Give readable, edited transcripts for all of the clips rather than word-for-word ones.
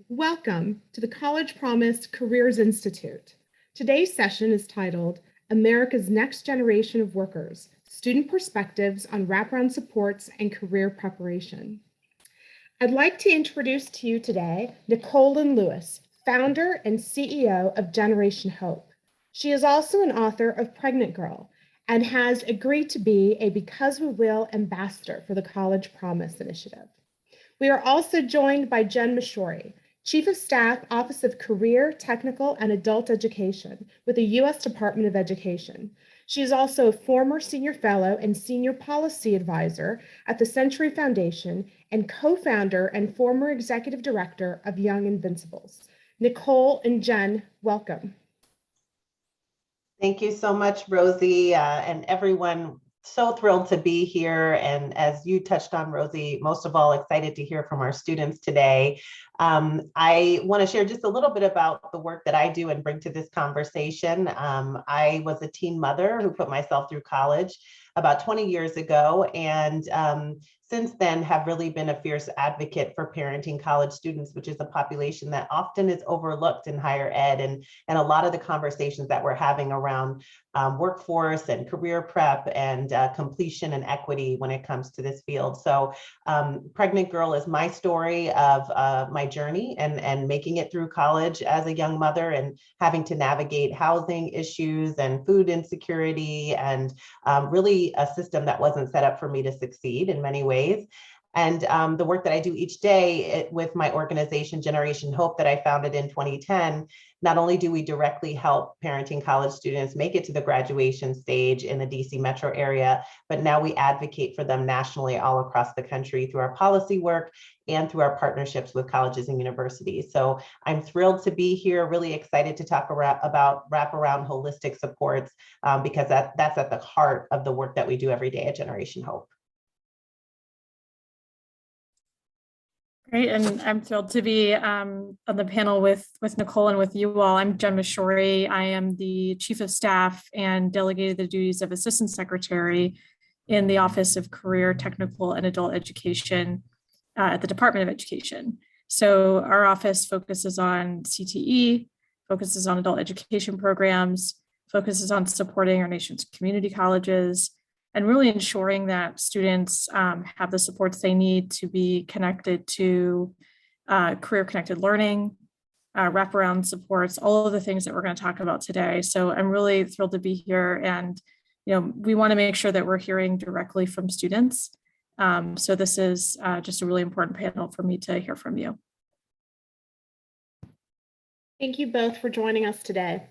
Welcome to the College Promise Careers Institute. Today's session is titled America's Next Generation of Workers, Student Perspectives on Wraparound Supports and Career Preparation. I'd like to introduce to you today Nicole Lewis, founder and CEO of Generation Hope. She is also an author of Pregnant Girl and has agreed to be a Because We Will ambassador for the College Promise Initiative. We are also joined by Jen Mishory, Chief of Staff, Office of Career, Technical, and Adult Education with the U.S. Department of Education. She is also a former Senior Fellow and Senior Policy Advisor at the Century Foundation and co-founder and former Executive Director of Young Invincibles. Nicole and Jen, welcome. Thank you so much, Rosie, and everyone. So thrilled to be here. And as you touched on, Rosie, most of all, excited to hear from our students today. I want to share just a little bit about the work that I do and bring to this conversation. I was a teen mother who put myself through college about 20 years ago, and since then have really been a fierce advocate for parenting college students, which is a population that often is overlooked in higher ed, and a lot of the conversations that we're having around workforce and career prep and completion and equity when it comes to this field. So Pregnant Girl is my story of my journey and making it through college as a young mother and having to navigate housing issues and food insecurity and really a system that wasn't set up for me to succeed in many ways. And the work that I do each day with my organization, Generation Hope, that I founded in 2010, not only do we directly help parenting college students make it to the graduation stage in the DC metro area, but now we advocate for them nationally all across the country through our policy work and through our partnerships with colleges and universities. So I'm thrilled to be here, really excited to talk about wraparound holistic supports because that's at the heart of the work that we do every day at Generation Hope. Great, and I'm thrilled to be on the panel with Nicole and with you all. I'm Jen Mishory. I am the Chief of Staff and delegated the duties of Assistant Secretary in the Office of Career, Technical, and Adult Education at the Department of Education. So our office focuses on CTE, focuses on adult education programs, focuses on supporting our nation's community colleges, and really ensuring that students have the supports they need to be connected to career-connected learning, wraparound supports, all of the things that we're going to talk about today. So I'm really thrilled to be here, and we want to make sure that we're hearing directly from students. So this is just a really important panel for me to hear from you. Thank you both for joining us today.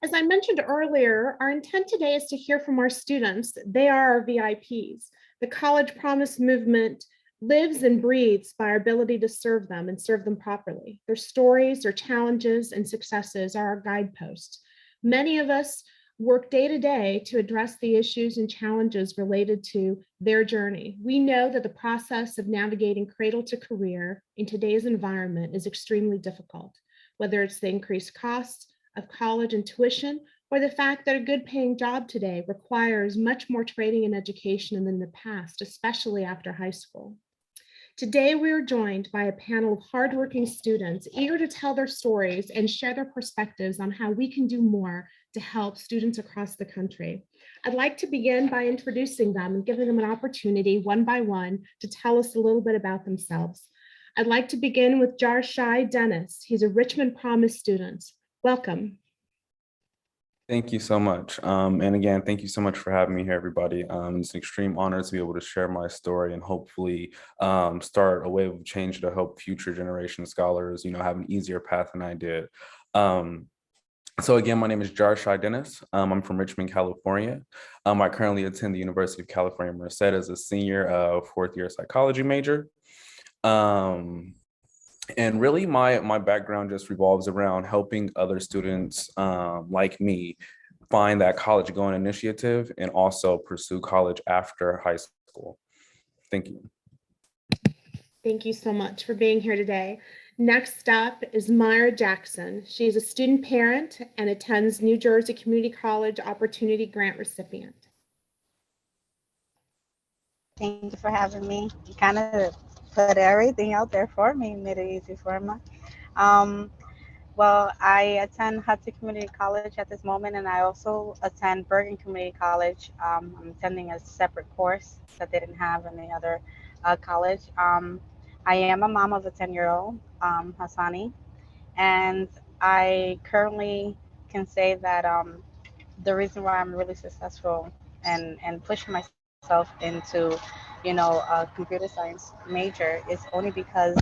As I mentioned earlier, our intent today is to hear from our students. They are our VIPs. The College Promise movement lives and breathes by our ability to serve them and serve them properly. Their stories, their challenges, and successes are our guideposts. Many of us work day to day to address the issues and challenges related to their journey. We know that the process of navigating cradle to career in today's environment is extremely difficult, whether it's the increased costs of college and tuition, or the fact that a good paying job today requires much more training and education than in the past, especially after high school. Today, we are joined by a panel of hardworking students eager to tell their stories and share their perspectives on how we can do more to help students across the country. I'd like to begin by introducing them and giving them an opportunity one by one to tell us a little bit about themselves. I'd like to begin with Jarshai Dennis. He's a Richmond Promise student. Welcome. Thank you so much. And again, thank you so much for having me here, everybody. It's an extreme honor to be able to share my story and hopefully start a wave of change to help future generation scholars, have an easier path than I did. So again, my name is Jarshai Dennis. I'm from Richmond, California. I currently attend the University of California, Merced as a senior fourth year psychology major. And really my background just revolves around helping other students like me find that college going initiative and also pursue college after high school. Thank you. Thank you so much for being here today. Next up is Meyer Jackson. She's a student parent and attends New Jersey Community College Opportunity Grant recipient. Thank you for having me. Kind of put everything out there for me, made it easy for me. Well, I attend Hudson Community College at this moment, and I also attend Bergen Community College. I'm attending a separate course that they didn't have in the other college. I am a mom of a 10-year-old, Hassani, and I currently can say that the reason why I'm really successful and pushing myself into, a computer science major is only because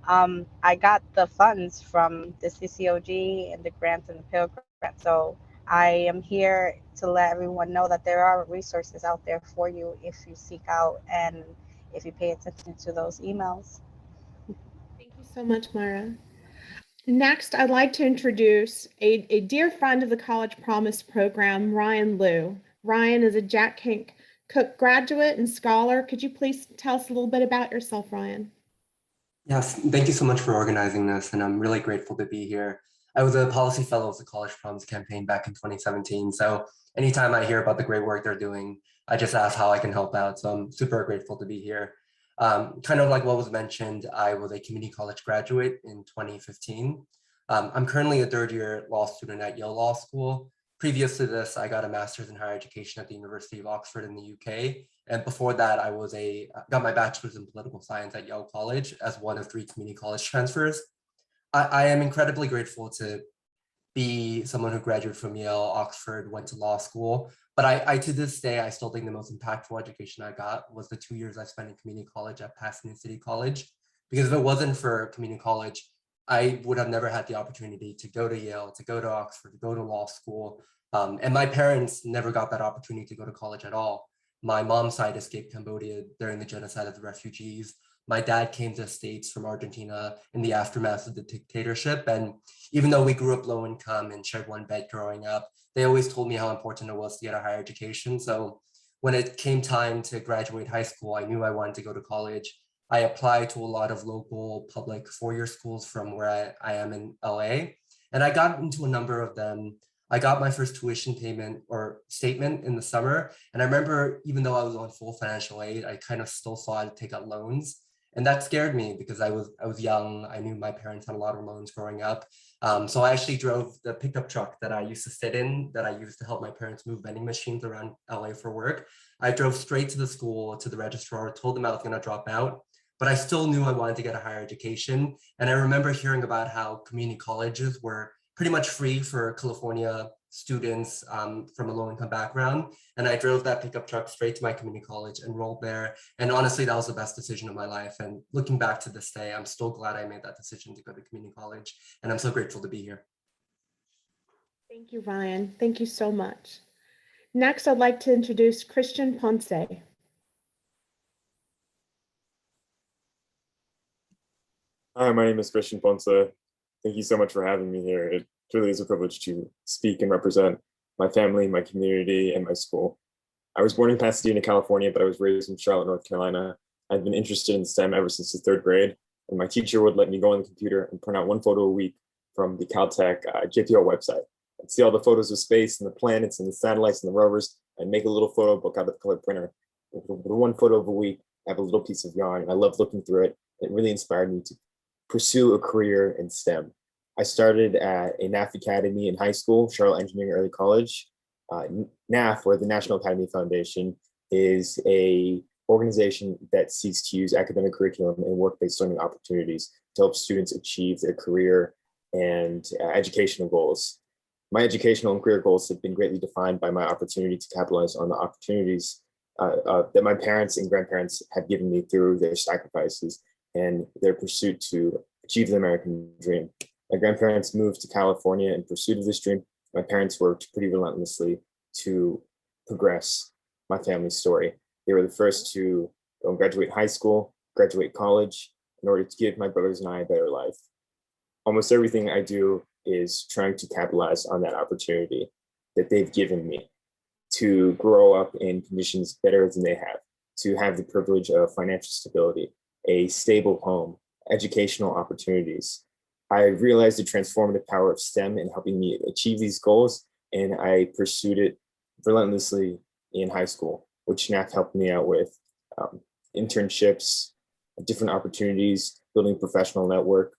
I got the funds from the CCOG and the grants and the Pell Grant. So I am here to let everyone know that there are resources out there for you if you seek out and if you pay attention to those emails. Thank you so much, Mara. Next, I'd like to introduce a dear friend of the College Promise program, Ryan Liu. Ryan is a Jack Kink Cook graduate and scholar. Could you please tell us a little bit about yourself, Ryan? Yes, thank you so much for organizing this, and I'm really grateful to be here. I was a policy fellow of the College Promise campaign back in 2017, so anytime I hear about the great work they're doing, I just ask how I can help out, so I'm super grateful to be here. Kind of like what was mentioned, I was a community college graduate in 2015. I'm currently a third-year law student at Yale Law School. Previous to this, I got a master's in higher education at the University of Oxford in the UK. And before that, I got my bachelor's in political science at Yale College as one of 3 community college transfers. I am incredibly grateful to be someone who graduated from Yale, Oxford, went to law school. But I to this day, I still think the most impactful education I got was the 2 years I spent in community college at Pasadena City College. Because if it wasn't for community college, I would have never had the opportunity to go to Yale, to go to Oxford, to go to law school. And my parents never got that opportunity to go to college at all. My mom's side escaped Cambodia during the genocide of the refugees. My dad came to the States from Argentina in the aftermath of the dictatorship. And even though we grew up low income and shared one bed growing up, they always told me how important it was to get a higher education. So when it came time to graduate high school, I knew I wanted to go to college. I applied to a lot of local public four-year schools from where I am in LA. And I got into a number of them. I got my first tuition payment or statement in the summer. And I remember, even though I was on full financial aid, I kind of still saw to take out loans. And that scared me because I was young. I knew my parents had a lot of loans growing up. So I actually drove the pickup truck that I used to sit in, that I used to help my parents move vending machines around LA for work. I drove straight to the school, to the registrar, told them I was going to drop out. But I still knew I wanted to get a higher education. And I remember hearing about how community colleges were pretty much free for California students from a low-income background. And I drove that pickup truck straight to my community college, enrolled there. And honestly, that was the best decision of my life. And looking back to this day, I'm still glad I made that decision to go to community college. And I'm so grateful to be here. Thank you, Ryan. Thank you so much. Next, I'd like to introduce Christian Ponce. Hi, my name is Christian Ponce. Thank you so much for having me here. It truly is a privilege to speak and represent my family, my community, and my school. I was born in Pasadena, California, but I was raised in Charlotte, North Carolina. I've been interested in STEM ever since the 3rd grade, and my teacher would let me go on the computer and print out 1 photo a week from the Caltech JPL website. I'd see all the photos of space and the planets and the satellites and the rovers, and make a little photo book out of the color printer. With 1 photo of a week, I have a little piece of yarn, and I loved looking through it. It really inspired me to pursue a career in STEM. I started at a NAF Academy in high school, Charlotte Engineering Early College. NAF, or the National Academy Foundation, is a organization that seeks to use academic curriculum and work-based learning opportunities to help students achieve their career and educational goals. My educational and career goals have been greatly defined by my opportunity to capitalize on the opportunities that my parents and grandparents have given me through their sacrifices and their pursuit to achieve the American dream. My grandparents moved to California in pursuit of this dream. My parents worked pretty relentlessly to progress my family's story. They were the first to go and graduate high school, graduate college, in order to give my brothers and I a better life. Almost everything I do is trying to capitalize on that opportunity that they've given me to grow up in conditions better than they have, to have the privilege of financial stability, a stable home, educational opportunities. I realized the transformative power of STEM in helping me achieve these goals, and I pursued it relentlessly in high school, which NAF helped me out with internships, different opportunities, building professional network.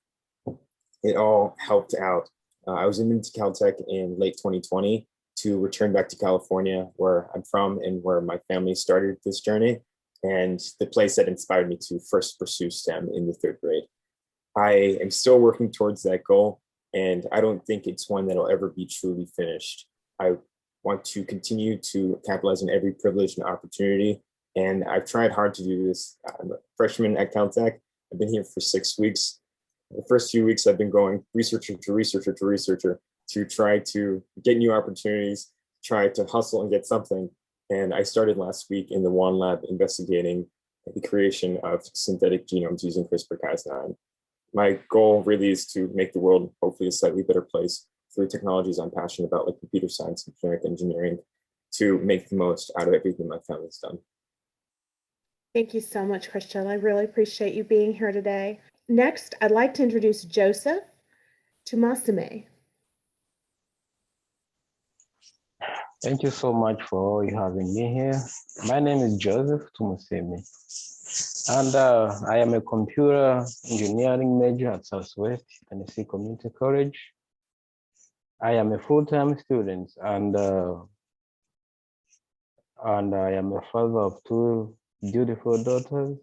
It all helped out. I was admitted to Caltech in late 2020 to return back to California, where I'm from and where my family started this journey, and the place that inspired me to first pursue STEM in the 3rd grade. I am still working towards that goal, and I don't think it's one that'll ever be truly finished. I want to continue to capitalize on every privilege and opportunity, and I've tried hard to do this. I'm a freshman at Caltech. I've been here for 6 weeks. The first few weeks, I've been going researcher to researcher to researcher to try to get new opportunities, try to hustle and get something. And I started last week in the One Lab investigating the creation of synthetic genomes using CRISPR-Cas9. My goal really is to make the world hopefully a slightly better place through technologies I'm passionate about, like computer science and genetic engineering, to make the most out of everything my family's done. Thank you so much, Christian. I really appreciate you being here today. Next, I'd like to introduce Joseph to Masame. Thank you so much for having me here. My name is Joseph Tumuseme, and I am a computer engineering major at Southwest Tennessee Community College. I am a full-time student, and I am a father of 2 beautiful daughters,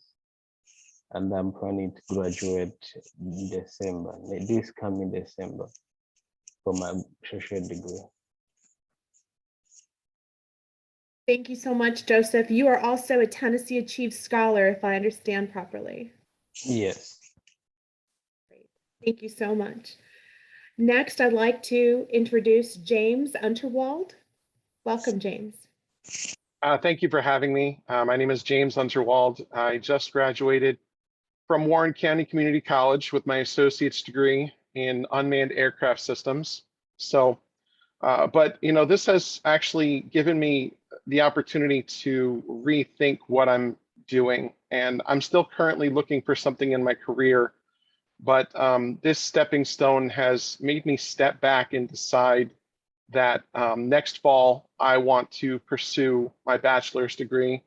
and I'm planning to graduate in December, this coming December, for my social degree. Thank you so much, Joseph. You are also a Tennessee Achieved Scholar, if I understand properly. Yes. Great. Thank you so much. Next, I'd like to introduce James Underwald. Welcome, James. Thank you for having me. My name is James Underwald. I just graduated from Warren County Community College with my associate's degree in unmanned aircraft systems. But this has actually given me the opportunity to rethink what I'm doing. And I'm still currently looking for something in my career, but this stepping stone has made me step back and decide that next fall, I want to pursue my bachelor's degree.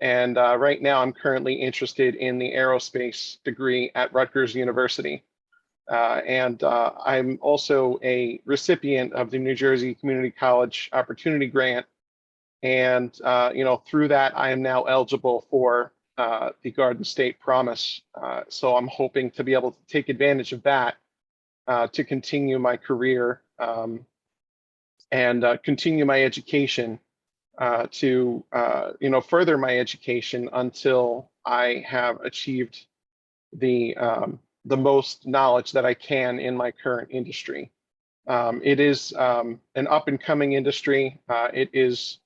And right now I'm currently interested in the aerospace degree at Rutgers University. I'm also a recipient of the New Jersey Community College Opportunity Grant. And, through that, I am now eligible for the Garden State Promise. So I'm hoping to be able to take advantage of that to continue my career and continue my education to, further my education until I have achieved the most knowledge that I can in my current industry. It is an up and coming industry. It is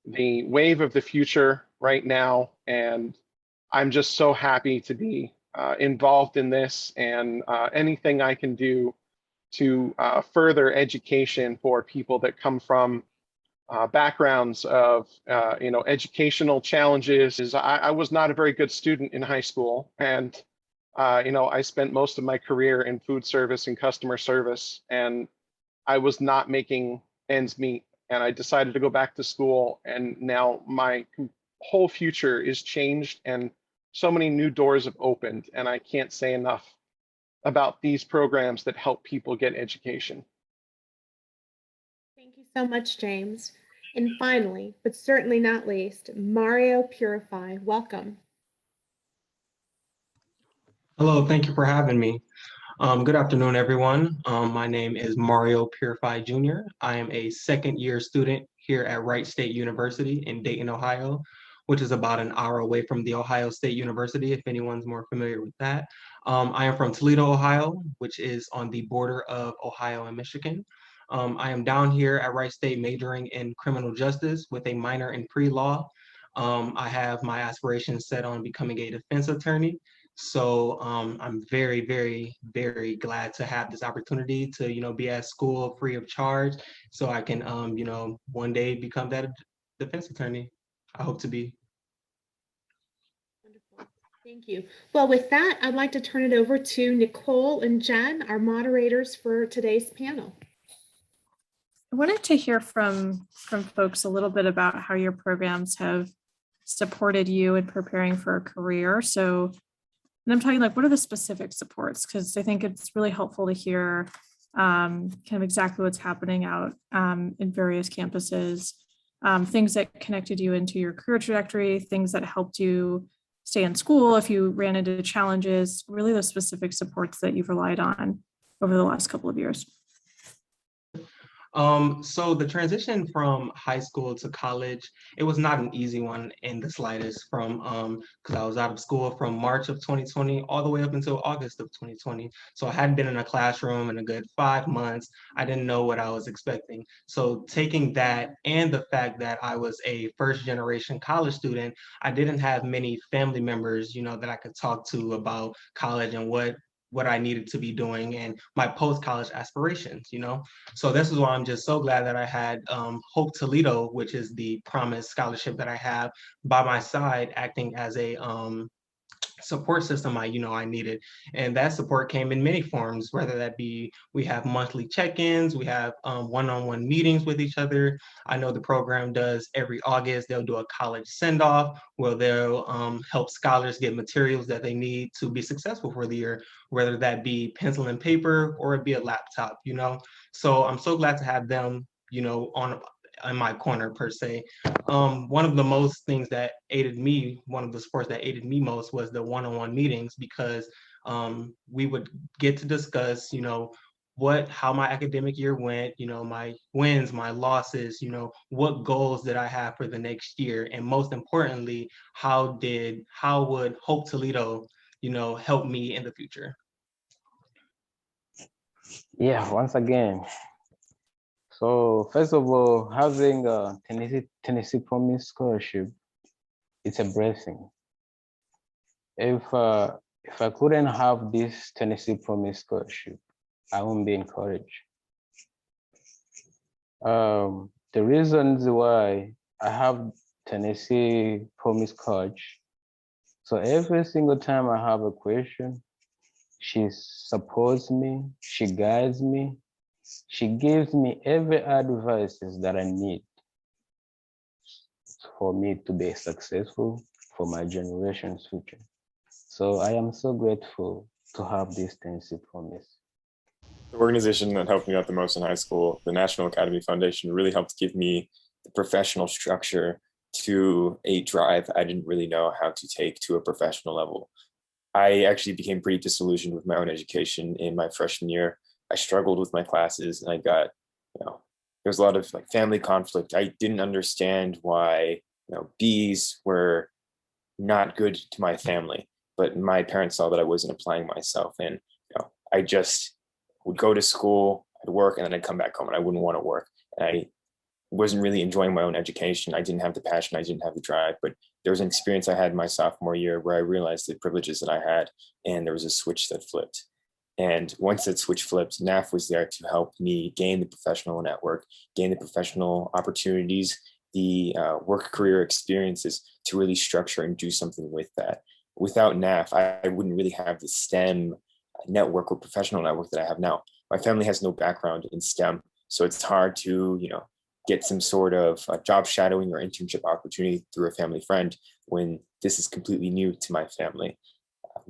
the wave of the future right now. And I'm just so happy to be involved in this, and anything I can do to further education for people that come from backgrounds of educational challenges. I was not a very good student in high school, and I spent most of my career in food service and customer service, and I was not making ends meet. And I decided to go back to school, and now my whole future is changed, and so many new doors have opened, and I can't say enough about these programs that help people get education. Thank you so much, James. And finally, but certainly not least, Mario Purify. Welcome. Hello, thank you for having me. Good afternoon, everyone. My name is Mario Purify Jr. I am a 2nd-year student here at Wright State University in Dayton, Ohio, which is about an hour away from the Ohio State University, if anyone's more familiar with that. I am from Toledo, Ohio, which is on the border of Ohio and Michigan. I am down here at Wright State majoring in criminal justice with a minor in pre-law. I have my aspirations set on becoming a defense attorney. So I'm very, very, very glad to have this opportunity to, be at school free of charge, so I can, one day become that defense attorney. I hope to be. Wonderful. Thank you. Well, with that, I'd like to turn it over to Nicole and Jen, our moderators for today's panel. I wanted to hear from folks a little bit about how your programs have supported you in preparing for a career. So And I'm talking like, what are the specific supports? Because I think it's really helpful to hear kind of exactly what's happening out in various campuses, things that connected you into your career trajectory, things that helped you stay in school if you ran into challenges, really the specific supports that you've relied on over the last couple of years. So the transition from high school to college, it was not an easy one in the slightest from, because I was out of school from March of 2020 all the way up until August of 2020. So I hadn't been in a classroom in a good 5 months. I didn't know what I was expecting. So taking that and the fact that I was a first generation college student, I didn't have many family members, that I could talk to about college and what I needed to be doing and my post-college aspirations. So this is why I'm just so glad that I had Hope Toledo, which is the Promise scholarship that I have by my side, acting as a support system I needed. And that support came in many forms, whether that be we have monthly check-ins, we have one-on-one meetings with each other. I know the program does every August, they'll do a college send-off where they'll help scholars get materials that they need to be successful for the year, whether that be pencil and paper or it be a laptop. So I'm so glad to have them in my corner per se. One of the most things that aided me, one of the supports that aided me most was the one-on-one meetings, because we would get to discuss, how my academic year went, my wins, my losses, what goals did I have for the next year? And most importantly, how would Hope Toledo, help me in the future? Yeah, once again. So first of all, having a Tennessee Promise scholarship, it's a blessing. If I couldn't have this Tennessee Promise scholarship, I won't be encouraged. The reasons why I have Tennessee Promise coach. So every single time I have a question, she supports me, she guides me, she gives me every advice that I need for me to be successful for my generation's future. So I am so grateful to have this Tennessee Promise. The organization that helped me out the most in high school, the National Academy Foundation, really helped give me the professional structure to a drive I didn't really know how to take to a professional level. I actually became pretty disillusioned with my own education in my freshman year. I struggled with my classes and I got, there was a lot of family conflict. I didn't understand why, B's were not good to my family, but my parents saw that I wasn't applying myself. And, I just would go to school, I'd work, and then I'd come back home and I wouldn't want to work. And I wasn't really enjoying my own education. I didn't have the passion, I didn't have the drive, but there was an experience I had my sophomore year where I realized the privileges that I had, and there was a switch that flipped. And once that switch flipped, NAF was there to help me gain the professional network, gain the professional opportunities, the work career experiences to really structure and do something with that. Without NAF, I wouldn't really have the STEM network or professional network that I have now. My family has no background in STEM, so it's hard to, get some sort of job shadowing or internship opportunity through a family friend when this is completely new to my family.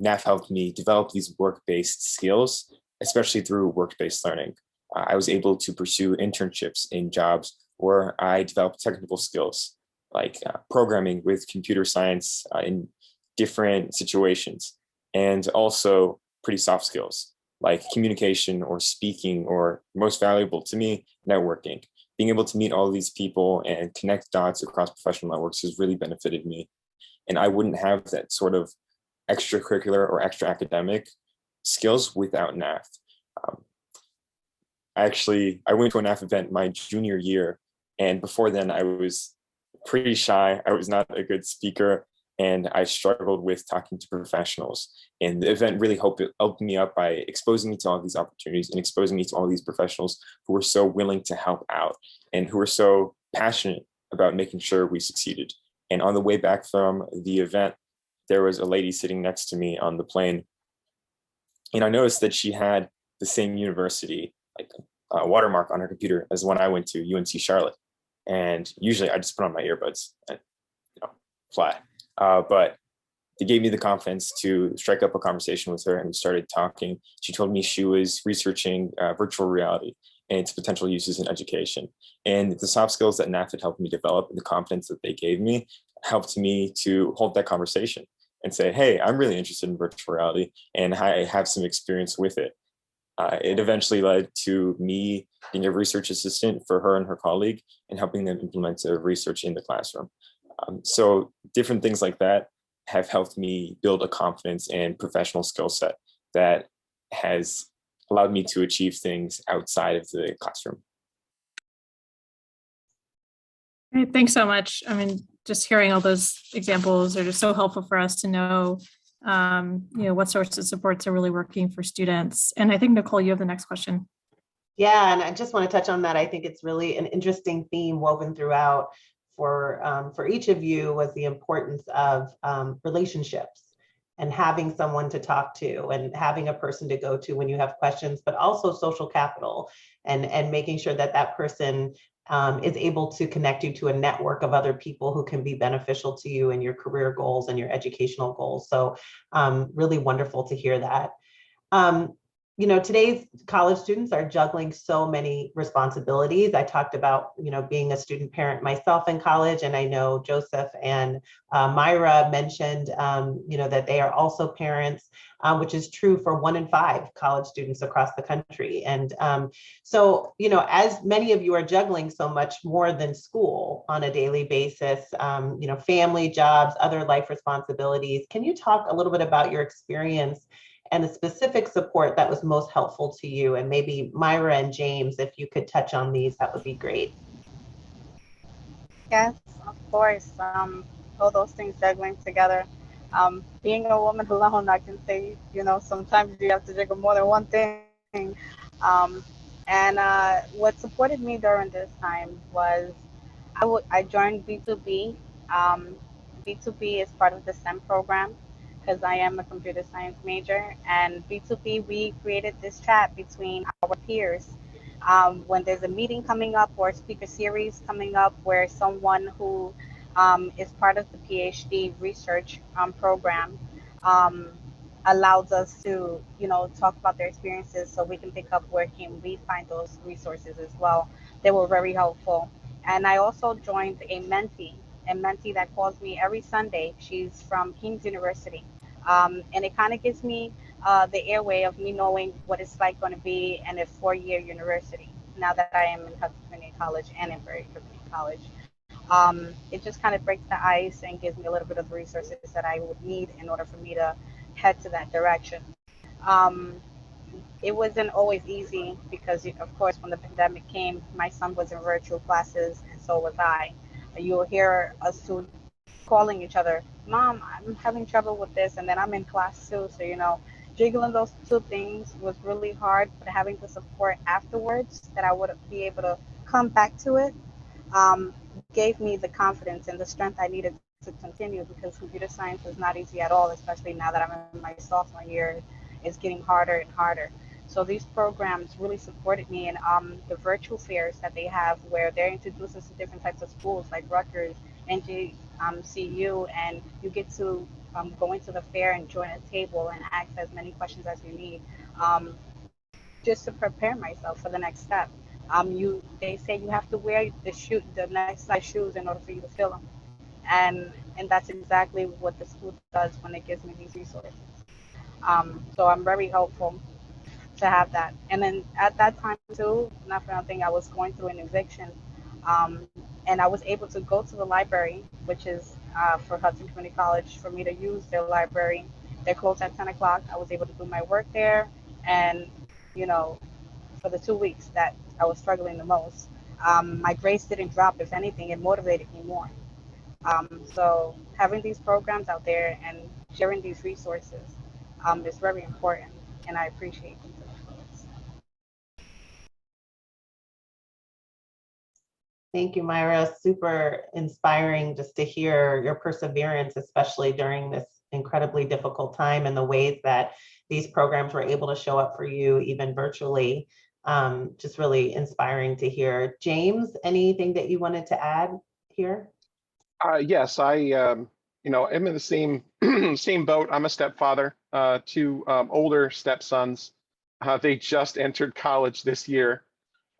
NAF helped me develop these work-based skills, especially through work-based learning. I was able to pursue internships in jobs where I developed technical skills like programming with computer science in different situations, and also pretty soft skills like communication or speaking, or most valuable to me, networking. Being able to meet all these people and connect dots across professional networks has really benefited me. And I wouldn't have that sort of extracurricular or extra academic skills without NAF. I went to a NAF event my junior year, and before then I was pretty shy. I was not a good speaker, and I struggled with talking to professionals. And the event really helped me up by exposing me to all these opportunities and exposing me to all these professionals who were so willing to help out and who were so passionate about making sure we succeeded. And on the way back from the event, there was a lady sitting next to me on the plane. And I noticed that she had the same university, watermark on her computer as the one I went to, UNC Charlotte. And usually I just put on my earbuds and fly. But they gave me the confidence to strike up a conversation with her, and we started talking. She told me she was researching virtual reality and its potential uses in education. And the soft skills that NAF had helped me develop and the confidence that they gave me helped me to hold that conversation and say, hey, I'm really interested in virtual reality and I have some experience with it. It eventually led to me being a research assistant for her and her colleague and helping them implement the research in the classroom. So different things like that have helped me build a confidence and professional skill set that has allowed me to achieve things outside of the classroom. Great, thanks so much. I mean, just hearing all those examples are just so helpful for us to know, what sorts of supports are really working for students. And I think, Nicole, you have the next question. Yeah, and I just want to touch on that. I think it's really an interesting theme woven throughout for each of you was the importance of relationships and having someone to talk to and having a person to go to when you have questions, but also social capital and making sure that that person is able to connect you to a network of other people who can be beneficial to you and your career goals and your educational goals. So really wonderful to hear that. Today's college students are juggling so many responsibilities. I talked about, being a student parent myself in college, and I know Joseph and Myra mentioned, that they are also parents, which is true for 1 in 5 college students across the country. And so, as many of you are juggling so much more than school on a daily basis, family, jobs, other life responsibilities, can you talk a little bit about your experience and the specific support that was most helpful to you? And maybe Myra and James, if you could touch on these, that would be great. Yes, of course. All those things juggling together. Being a woman alone, I can say, sometimes you have to juggle more than one thing. And what supported me during this time was I joined B2B. B2B is part of the STEM program because I am a computer science major. And B2B, we created this chat between our peers. When there's a meeting coming up or a speaker series coming up where someone who is part of the PhD research program allows us to, talk about their experiences so we can pick up where can we find those resources as well. They were very helpful. And I also joined a mentee that calls me every Sunday. She's from King's University. And it kind of gives me the airway of me knowing what it's like going to be in a 4-year university now that I am in Hudson Community College and in Berry Community College. It just kind of breaks the ice and gives me a little bit of the resources that I would need in order for me to head to that direction. It wasn't always easy because, of course, when the pandemic came, my son was in virtual classes and so was I. You'll hear us two calling each other, Mom, I'm having trouble with this, and then I'm in class too. So, jiggling those two things was really hard, but having the support afterwards that I would be able to come back to it gave me the confidence and the strength I needed to continue, because computer science is not easy at all, especially now that I'm in my sophomore year. It's getting harder and harder. So these programs really supported me in the virtual fairs that they have, where they're introducing to different types of schools like Rutgers, NJCU, and you get to go into the fair and join a table and ask as many questions as you need, just to prepare myself for the next step. They say you have to wear the next size shoes in order for you to fill them, and that's exactly what the school does when it gives me these resources. So I'm very hopeful to have that. And then at that time too, not for nothing, I was going through an eviction, and I was able to go to the library, which is for Hudson Community College, for me to use their library. They're closed at 10 o'clock. I was able to do my work there, and for the 2 weeks that I was struggling the most, my grades didn't drop. If anything, it motivated me more. So having these programs out there and sharing these resources is very important, and I appreciate them. Thank you, Myra. Super inspiring just to hear your perseverance, especially during this incredibly difficult time, and the ways that these programs were able to show up for you, even virtually. Just really inspiring to hear. James, anything that you wanted to add here? Yes, I I'm in the same same boat. I'm a stepfather, two older stepsons. They just entered college this year.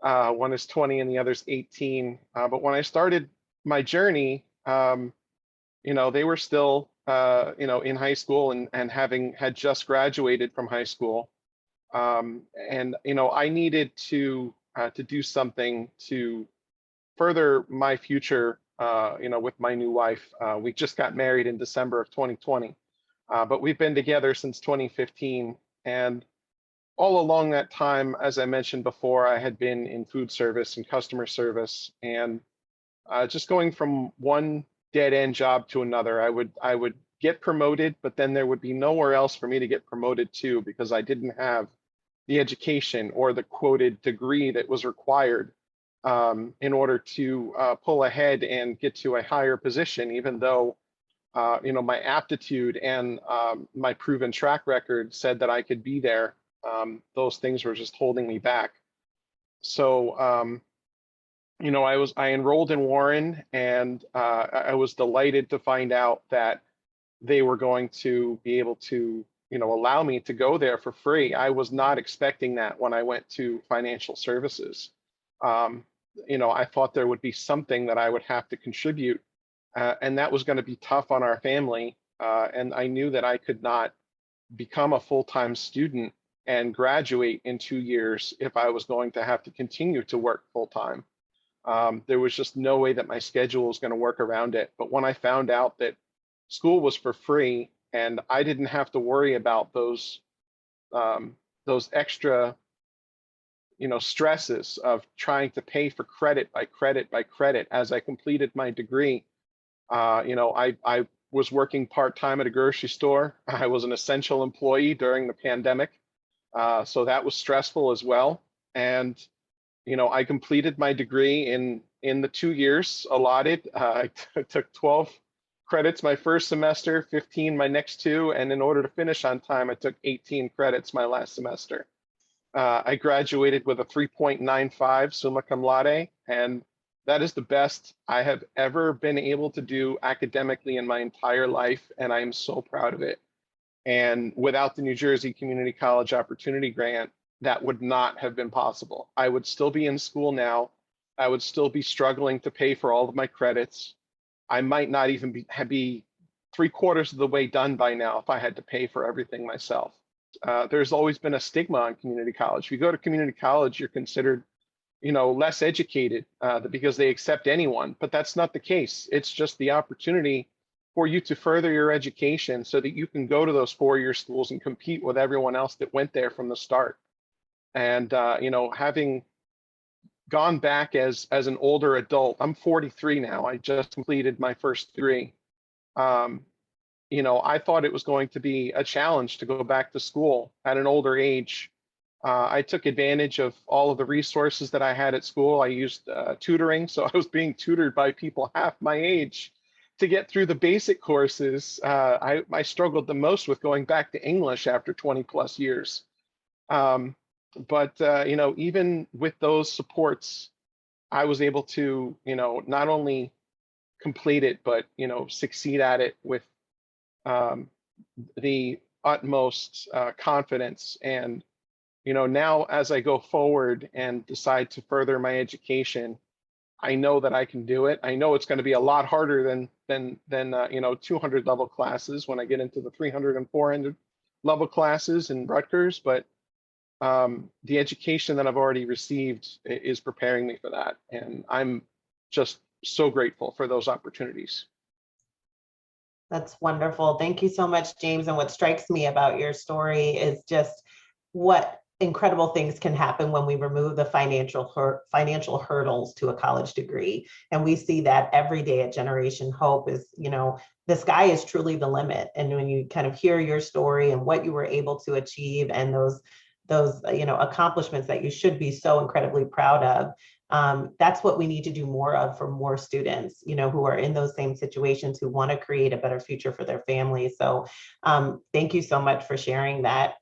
One is 20 and the other's 18. But when I started my journey, they were still, in high school and had just graduated from high school. And I needed to do something to further my future, with my new wife. We just got married in December of 2020, but we've been together since 2015. And all along that time, as I mentioned before, I had been in food service and customer service, and just going from one dead end job to another. I would get promoted, but then there would be nowhere else for me to get promoted to because I didn't have the education or the quoted degree that was required in order to pull ahead and get to a higher position, even though my aptitude and my proven track record said that I could be there. Those things were just holding me back. So I enrolled in Warren, and I was delighted to find out that they were going to be able to allow me to go there for free. I was not expecting that when I went to financial services. I thought there would be something that I would have to contribute, and that was going to be tough on our family. And I knew that I could not become a full-time student and graduate in 2 years if I was going to have to continue to work full-time. There was just no way that my schedule was going to work around it. But when I found out that school was for free and I didn't have to worry about those extra stresses of trying to pay for credit by credit by credit as I completed my degree. I was working part-time at a grocery store. I was an essential employee during the pandemic. So that was stressful as well. And, I completed my degree in the 2 years allotted. I took 12 credits my first semester, 15 my next two. And in order to finish on time, I took 18 credits my last semester. I graduated with a 3.95 summa cum laude, and that is the best I have ever been able to do academically in my entire life, and I am so proud of it. And without the New Jersey Community College Opportunity Grant, that would not have been possible. I would still be in school now. I would still be struggling to pay for all of my credits. I might not even be 3/4 of the way done by now if I had to pay for everything myself. There's always been a stigma on community college. If you go to community college, you're considered, less educated because they accept anyone, but that's not the case. It's just the opportunity for you to further your education so that you can go to those four-year schools and compete with everyone else that went there from the start. And, having gone back as an older adult, I'm 43 now. I just completed my first degree. I thought it was going to be a challenge to go back to school at an older age. I took advantage of all of the resources that I had at school. I used tutoring, so I was being tutored by people half my age to get through the basic courses. I struggled the most with going back to English after 20 plus years. But even with those supports, I was able to, not only complete it, but, succeed at it with the utmost confidence. And, now as I go forward and decide to further my education, I know that I can do it. I know it's going to be a lot harder than 200 level classes when I get into the 300 and 400 level classes in Rutgers, but the education that I've already received is preparing me for that. And I'm just so grateful for those opportunities. That's wonderful. Thank you so much, James. And what strikes me about your story is just what incredible things can happen when we remove the financial hurdles to a college degree. And we see that every day at Generation Hope is, the sky is truly the limit. And when you kind of hear your story and what you were able to achieve and those accomplishments that you should be so incredibly proud of, that's what we need to do more of for more students, who are in those same situations, who want to create a better future for their families. So thank you so much for sharing that.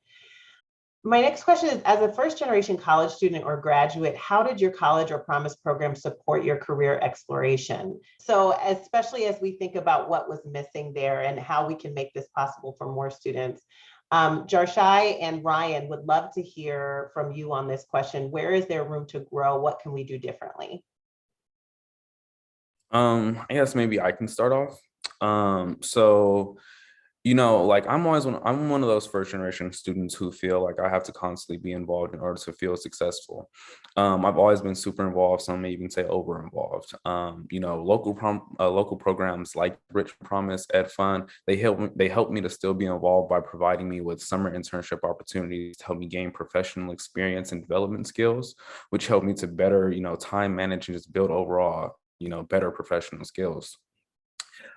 My next question is, as a first generation college student or graduate, how did your college or promise program support your career exploration? So especially as we think about what was missing there and how we can make this possible for more students. Jarshai and Ryan would love to hear from you on this question. Where is there room to grow? What can we do differently? I guess maybe I can start off. So like I'm one of those first generation students who feel like I have to constantly be involved in order to feel successful. I've always been super involved, some may even say over involved. Local programs like Rich Promise, Ed Fund, they help me to still be involved by providing me with summer internship opportunities to help me gain professional experience and development skills, which help me to better, time manage and just build overall, better professional skills.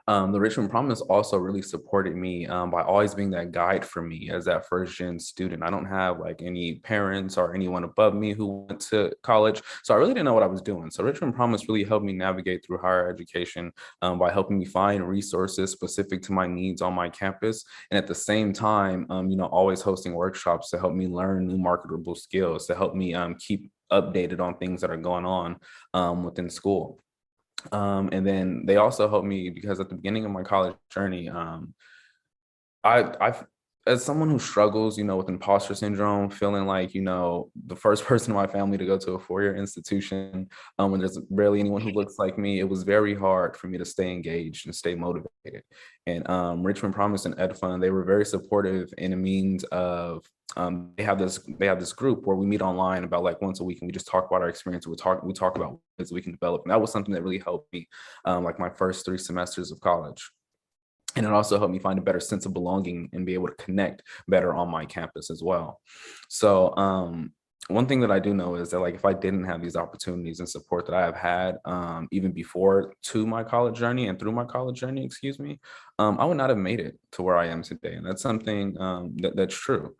The Richmond Promise also really supported me by always being that guide for me as that first gen student. I don't have like any parents or anyone above me who went to college, so I really didn't know what I was doing. So Richmond Promise really helped me navigate through higher education by helping me find resources specific to my needs on my campus, and at the same time, always hosting workshops to help me learn new marketable skills, to help me keep updated on things that are going on within school. And then they also helped me because at the beginning of my college journey, I've as someone who struggles, with imposter syndrome, feeling like, the first person in my family to go to a four-year institution, when there's barely anyone who looks like me, it was very hard for me to stay engaged and stay motivated. And Richmond Promise and Ed Fund, they were very supportive in a means of they have this group where we meet online about like once a week, and we just talk about our experience. We talk about ways we can develop, and that was something that really helped me, like my first 3 semesters of college. And it also helped me find a better sense of belonging and be able to connect better on my campus as well. So one thing that I do know is that like if I didn't have these opportunities and support that I have had even before to my college journey and through my college journey, I would not have made it to where I am today. And that's something that's true.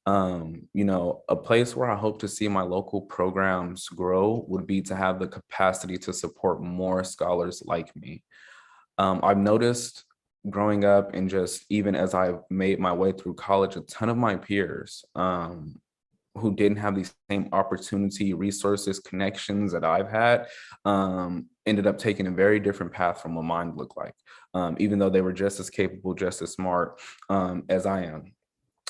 A place where I hope to see my local programs grow would be to have the capacity to support more scholars like me. I've noticed growing up and just even as I've made my way through college, a ton of my peers who didn't have these same opportunity, resources, connections that I've had, ended up taking a very different path from what mine looked like, even though they were just as capable, just as smart as I am,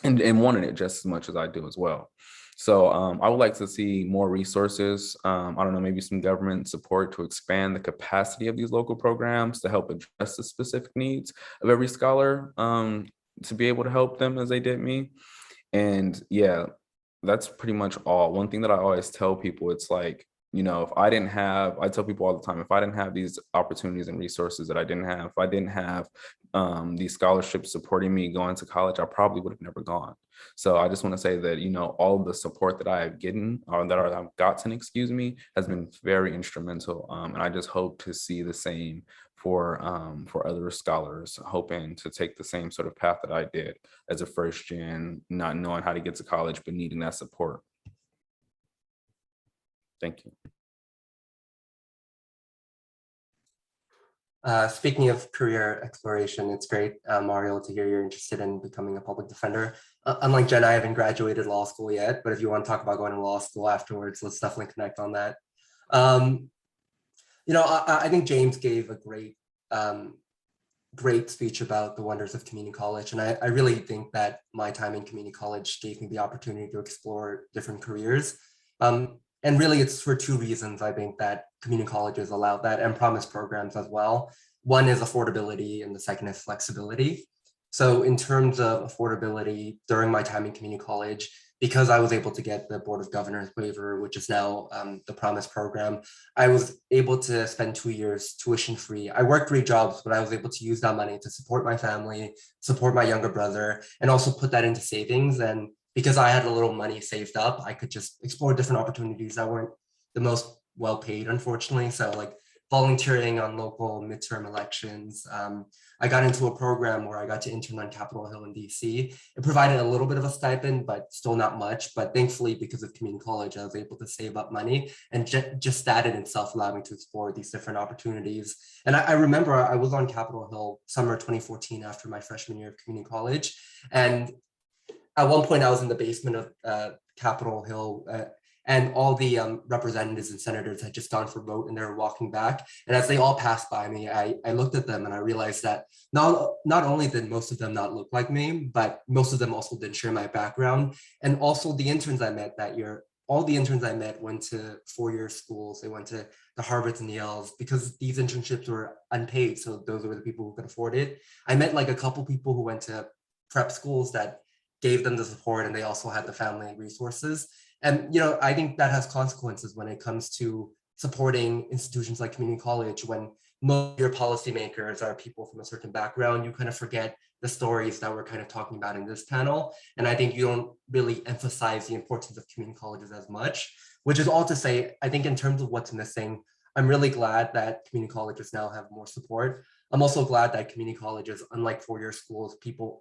and wanted it just as much as I do as well. So I would like to see more resources. I don't know, maybe some government support to expand the capacity of these local programs to help address the specific needs of every scholar, to be able to help them as they did me. And yeah, that's pretty much all. One thing that I always tell people, it's like, I tell people all the time, if I didn't have these opportunities and resources that I didn't have, if I didn't have these scholarships supporting me going to college, I probably would have never gone. So I just want to say that, all of the support that I have gotten, or that I've gotten, has been very instrumental. And I just hope to see the same for other scholars hoping to take the same sort of path that I did as a first gen, not knowing how to get to college, but needing that support. Thank you. Speaking of career exploration, it's great, Mario, to hear you're interested in becoming a public defender. Unlike Jen, I haven't graduated law school yet, but if you want to talk about going to law school afterwards, let's definitely connect on that. I think James gave a great speech about the wonders of community college. And I really think that my time in community college gave me the opportunity to explore different careers. And really, it's for 2 reasons, I think, that community colleges allow that, and promise programs as well. One is affordability, and the second is flexibility. So in terms of affordability, during my time in community college, because I was able to get the Board of Governors waiver, which is now the Promise program, I was able to spend 2 years tuition free. I worked 3 jobs, but I was able to use that money to support my family, support my younger brother, and also put that into savings. And because I had a little money saved up, I could just explore different opportunities that weren't the most well paid, unfortunately. So like volunteering on local midterm elections. I got into a program where I got to intern on Capitol Hill in DC. It provided a little bit of a stipend, but still not much. But thankfully, because of community college, I was able to save up money, and just that in itself allowed me to explore these different opportunities. And I remember I was on Capitol Hill summer 2014 after my freshman year of community college. And at one point I was in the basement of Capitol Hill, and all the representatives and senators had just gone for vote, and they were walking back. And as they all passed by me, I looked at them and I realized that not only did most of them not look like me, but most of them also didn't share my background. And also the interns I met that year, all the interns I met went to four-year schools. They went to the Harvards and Yales because these internships were unpaid. So those were the people who could afford it. I met like a couple people who went to prep schools that gave them the support, and they also had the family resources. And I think that has consequences when it comes to supporting institutions like community college. When most of your policymakers are people from a certain background, you kind of forget the stories that we're kind of talking about in this panel. And I think you don't really emphasize the importance of community colleges as much, which is all to say, I think in terms of what's missing, I'm really glad that community colleges now have more support. I'm also glad that community colleges, unlike four-year schools,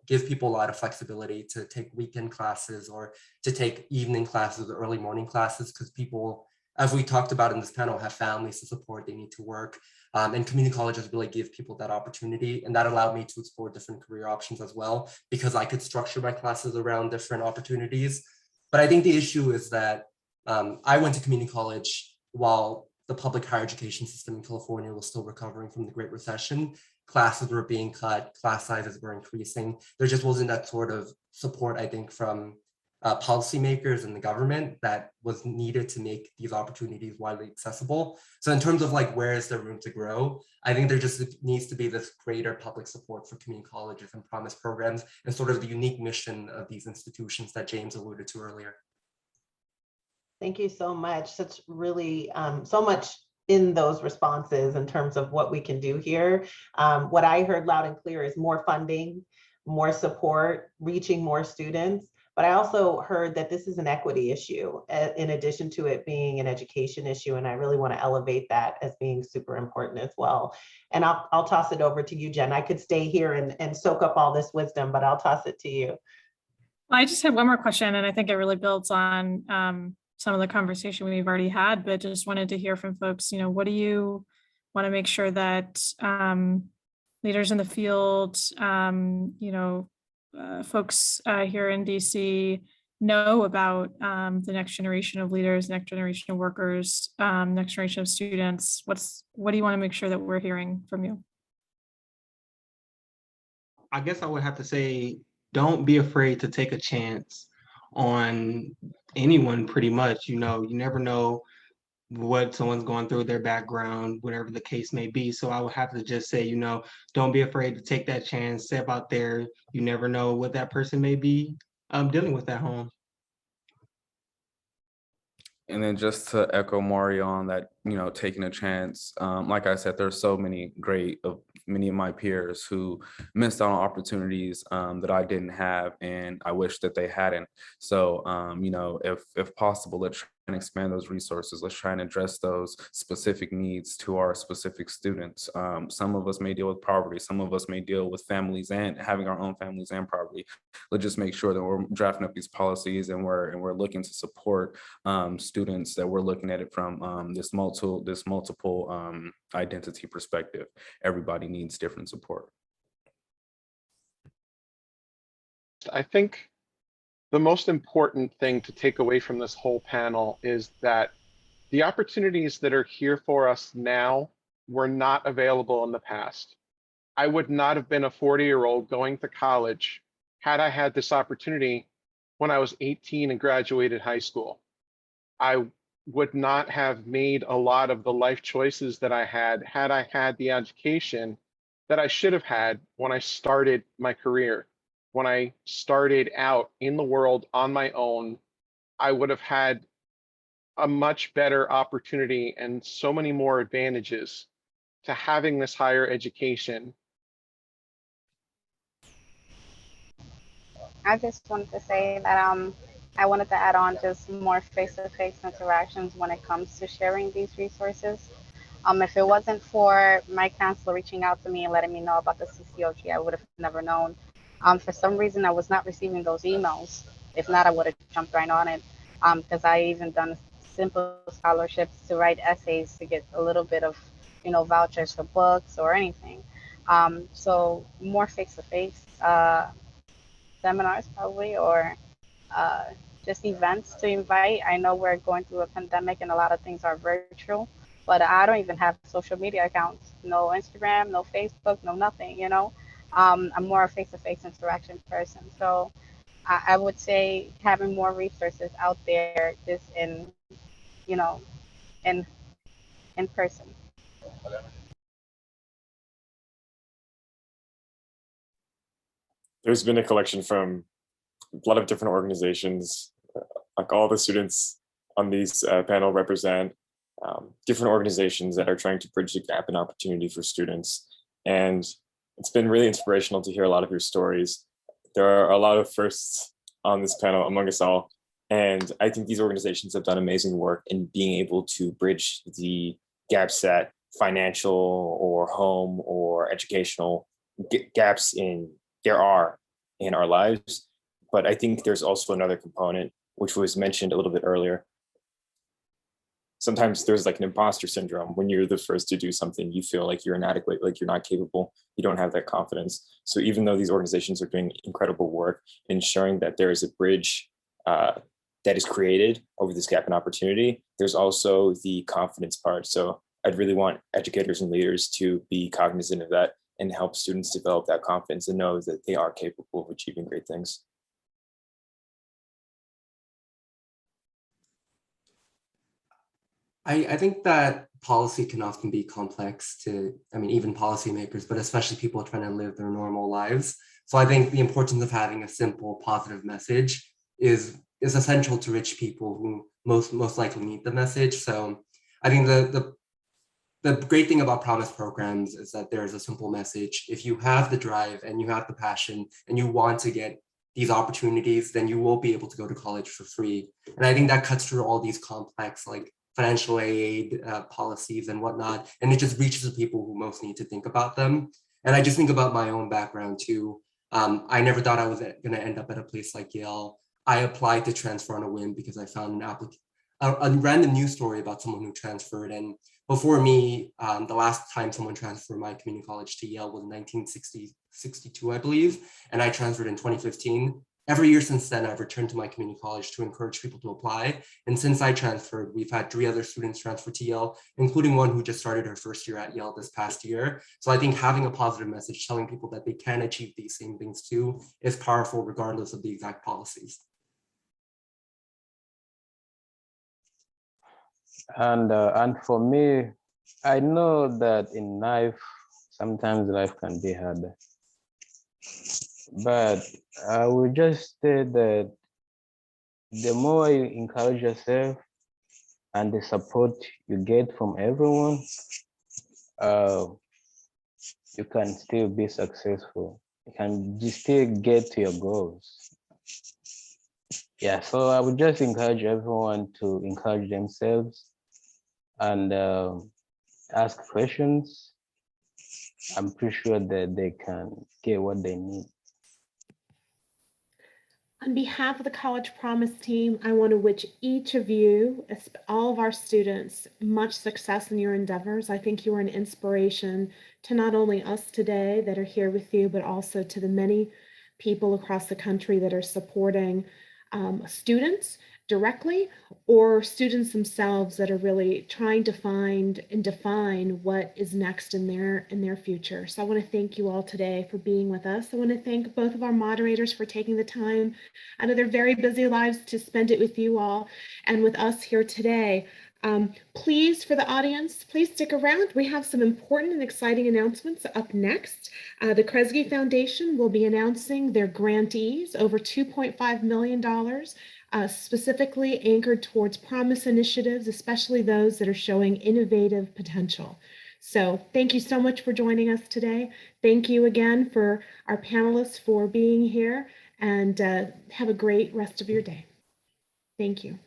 give people a lot of flexibility to take weekend classes or to take evening classes or early morning classes, because people, as we talked about in this panel, have families to support, they need to work. And community colleges really give people that opportunity. And that allowed me to explore different career options as well, because I could structure my classes around different opportunities. But I think the issue is that I went to community college while the public higher education system in California was still recovering from the Great Recession. Classes were being cut, class sizes were increasing. There just wasn't that sort of support, I think, from policymakers and the government that was needed to make these opportunities widely accessible. So in terms of like, where is there room to grow? I think there just needs to be this greater public support for community colleges and promise programs, and sort of the unique mission of these institutions that James alluded to earlier. Thank you so much. Such really so much in those responses in terms of what we can do here. What I heard loud and clear is more funding, more support, reaching more students. But I also heard that this is an equity issue in addition to it being an education issue. And I really want to elevate that as being super important as well. And I'll toss it over to you, Jen. I could stay here and soak up all this wisdom, but I'll toss it to you. Well, I just have one more question, and I think it really builds on some of the conversation we've already had, but just wanted to hear from folks, what do you want to make sure that leaders in the field, folks here in DC know about the next generation of leaders, next generation of workers, next generation of students? What do you want to make sure that we're hearing from you? I guess I would have to say, don't be afraid to take a chance on anyone, pretty much. You never know what someone's going through, their background, whatever the case may be. So I would have to just say, don't be afraid to take that chance, step out there. You never know what that person may be dealing with at home. And then just to echo Mario on that, taking a chance, like I said, there's so many many of my peers who missed out on opportunities that I didn't have, and I wish that they hadn't. So, if possible, let's try and expand those resources. Let's try and address those specific needs to our specific students. Some of us may deal with poverty. Some of us may deal with families and having our own families and poverty. Let's just make sure that we're drafting up these policies and we're looking to support students, that we're looking at it from this multiple identity perspective. Everybody needs different support. I think the most important thing to take away from this whole panel is that the opportunities that are here for us now were not available in the past. I would not have been a 40-year-old going to college had I had this opportunity when I was 18 and graduated high school. I would not have made a lot of the life choices that I had I had the education that I should have had when I started my career. When I started out in the world on my own, I would have had a much better opportunity and so many more advantages to having this higher education. I just wanted to say that I wanted to add on just more face-to-face interactions when it comes to sharing these resources. If it wasn't for my counselor reaching out to me and letting me know about the CCOG, I would have never known. For some reason, I was not receiving those emails. If not, I would have jumped right on it, because I even done simple scholarships to write essays to get a little bit of, vouchers for books or anything. So more face-to-face seminars probably, or just events to invite. I know we're going through a pandemic and a lot of things are virtual, but I don't even have social media accounts. No Instagram, no Facebook, no nothing, you know. I'm more a face-to-face interaction person. So I would say having more resources out there just you know, in in person. There's been a collection from a lot of different organizations. Like all the students on these panel represent different organizations that are trying to bridge the gap in opportunity for students. And it's been really inspirational to hear a lot of your stories. There are a lot of firsts on this panel among us all. And I think these organizations have done amazing work in being able to bridge the gaps that financial or home or educational gaps there are in our lives. But I think there's also another component, which was mentioned a little bit earlier. Sometimes there's like an imposter syndrome. When you're the first to do something, you feel like you're inadequate, like you're not capable, you don't have that confidence. So even though these organizations are doing incredible work ensuring that there is a bridge that is created over this gap in opportunity, there's also the confidence part. So I'd really want educators and leaders to be cognizant of that and help students develop that confidence and know that they are capable of achieving great things. I think that policy can often be complex to, I mean, even policymakers, but especially people trying to live their normal lives. So I think the importance of having a simple, positive message is essential to reach people who most likely need the message. So I think the great thing about Promise programs is that there is a simple message. If you have the drive and you have the passion and you want to get these opportunities, then you will be able to go to college for free. And I think that cuts through all these complex, like financial aid policies and whatnot, and it just reaches the people who most need to think about them. And I just think about my own background too. I never thought I was going to end up at a place like Yale. I applied to transfer on a whim because I found a random news story about someone who transferred. And before me, the last time someone transferred my community college to Yale was in 1962, I believe, and I transferred in 2015. Every year since then, I've returned to my community college to encourage people to apply. And since I transferred, we've had 3 other students transfer to Yale, including one who just started her first year at Yale this past year. So I think having a positive message telling people that they can achieve these same things too is powerful regardless of the exact policies. And for me, I know that in life, sometimes life can be hard. But I would just say that the more you encourage yourself and the support you get from everyone, you can still be successful. You can still get to your goals. Yeah, so I would just encourage everyone to encourage themselves and ask questions. I'm pretty sure that they can get what they need. On behalf of the College Promise team, I want to wish each of you, all of our students, much success in your endeavors. I think you are an inspiration to not only us today that are here with you, but also to the many people across the country that are supporting students directly or students themselves that are really trying to find and define what is next in their future. So I want to thank you all today for being with us. I want to thank both of our moderators for taking the time out of their very busy lives to spend it with you all and with us here today. Please, for the audience, please stick around. We have some important and exciting announcements up next. The Kresge Foundation will be announcing their grantees, over $2.5 million, specifically anchored towards Promise initiatives, especially those that are showing innovative potential. So thank you so much for joining us today. Thank you again for our panelists for being here, and have a great rest of your day. Thank you.